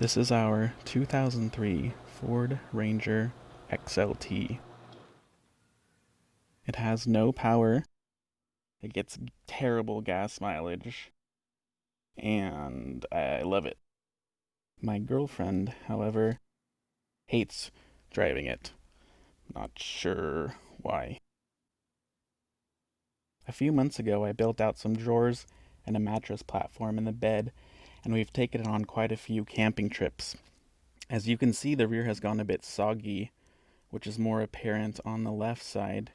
This is our 2003 Ford Ranger XLT. It has no power, it gets terrible gas mileage, and I love it. My girlfriend, however, hates driving it. Not sure why. A few months ago, I built out some drawers and a mattress platform in the bed, and we've taken it on quite a few camping trips. As you can see, the rear has gone a bit soggy, which is more apparent on the left side,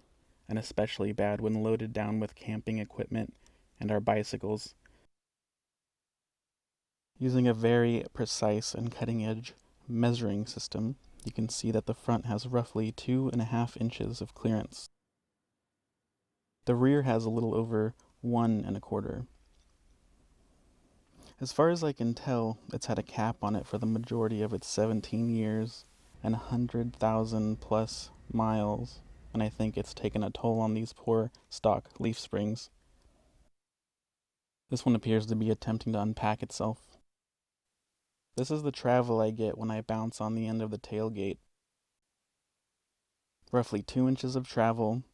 and especially bad when loaded down with camping equipment and our bicycles. Using a very precise and cutting-edge measuring system, you can see that the front has roughly 2.5 inches of clearance. The rear has a little over 1.25. As far as I can tell, it's had a cap on it for the majority of its 17 years and 100,000 plus miles, and I think it's taken a toll on these poor stock leaf springs. This one appears to be attempting to unpack itself. This is the travel I get when I bounce on the end of the tailgate. Roughly 2 inches of travel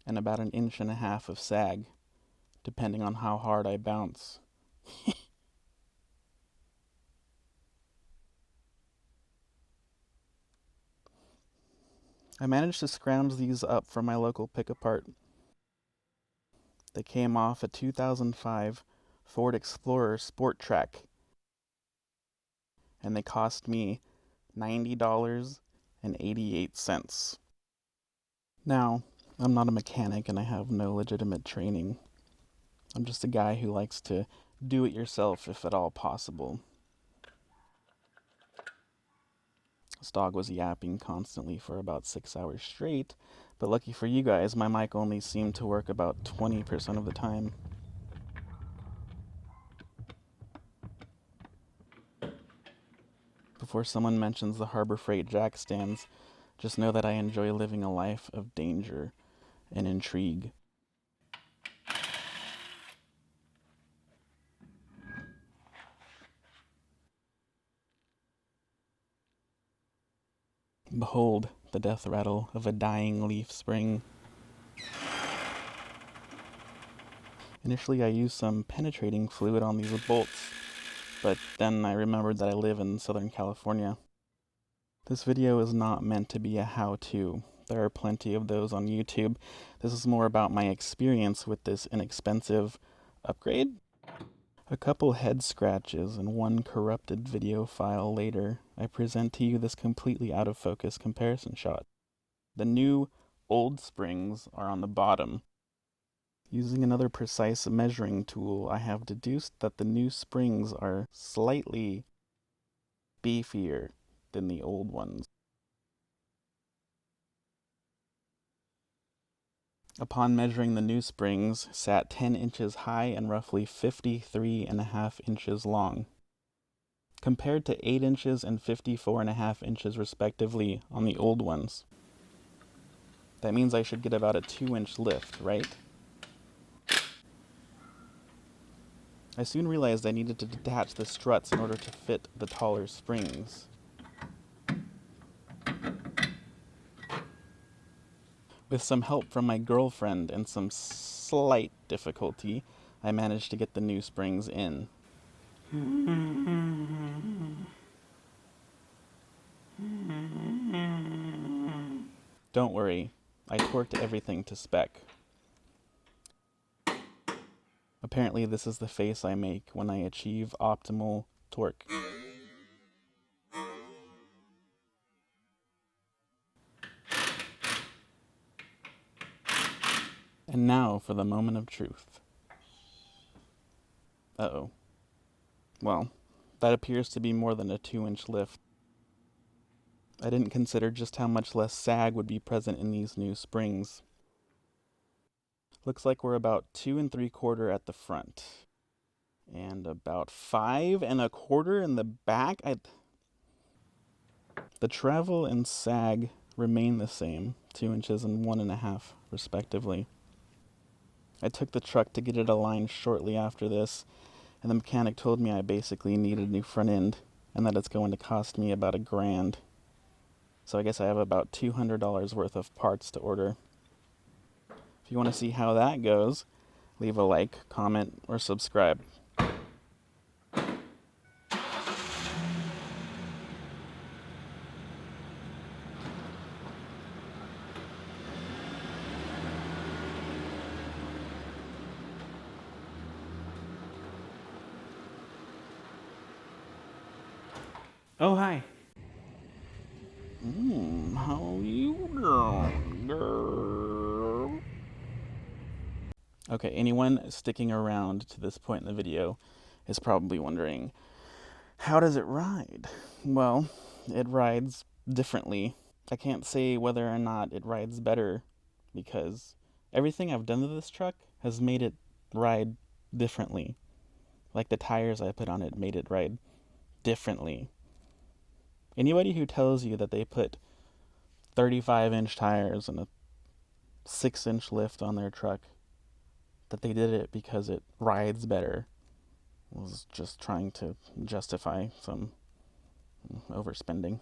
and about 1.5 inches of sag, depending on how hard I bounce. I managed to scrounge these up from my local pick-apart. They came off a 2005 Ford Explorer Sport TRAC, and they cost me $90.88. Now, I'm not a mechanic and I have no legitimate training. I'm just a guy who likes to do it yourself if at all possible. This dog was yapping constantly for about 6 hours straight, but lucky for you guys, my mic only seemed to work about 20% of the time. Before someone mentions the Harbor Freight jack stands, just know that I enjoy living a life of danger and intrigue. Behold the death rattle of a dying leaf spring. Initially I used some penetrating fluid on these bolts, but then I remembered that I live in Southern California. This video is not meant to be a how-to. There are plenty of those on YouTube. This is more about my experience with this inexpensive upgrade. A couple head scratches and one corrupted video file later, I present to you this completely out of focus comparison shot. The new old springs are on the bottom. Using another precise measuring tool, I have deduced that the new springs are slightly beefier than the old ones. Upon measuring, the new springs sat 10 inches high and roughly 53.5 inches long, compared to 8 inches and 54.5 inches respectively on the old ones. That means I should get about a 2-inch lift, right? I soon realized I needed to detach the struts in order to fit the taller springs. With some help from my girlfriend and some slight difficulty, I managed to get the new springs in. Don't worry, I torqued everything to spec. Apparently this is the face I make when I achieve optimal torque. And now for the moment of truth. Uh-oh. Well, that appears to be more than a 2-inch lift. I didn't consider just how much less sag would be present in these new springs. Looks like we're about 2 3/4 at the front. And about 5 1/4 in the back. The travel and sag remain the same, 2 inches and 1.5 respectively. I took the truck to get it aligned shortly after this, and the mechanic told me I basically needed a new front end, and that it's going to cost me about $1,000. So I guess I have about $200 worth of parts to order. If you want to see how that goes, leave a like, comment, or subscribe. Oh, hi. How you doing, girl? Okay, anyone sticking around to this point in the video is probably wondering, how does it ride? Well, it rides differently. I can't say whether or not it rides better because everything I've done to this truck has made it ride differently. Like the tires I put on it made it ride differently. Anybody who tells you that they put 35-inch tires and a 6-inch lift on their truck, that they did it because it rides better, was just trying to justify some overspending.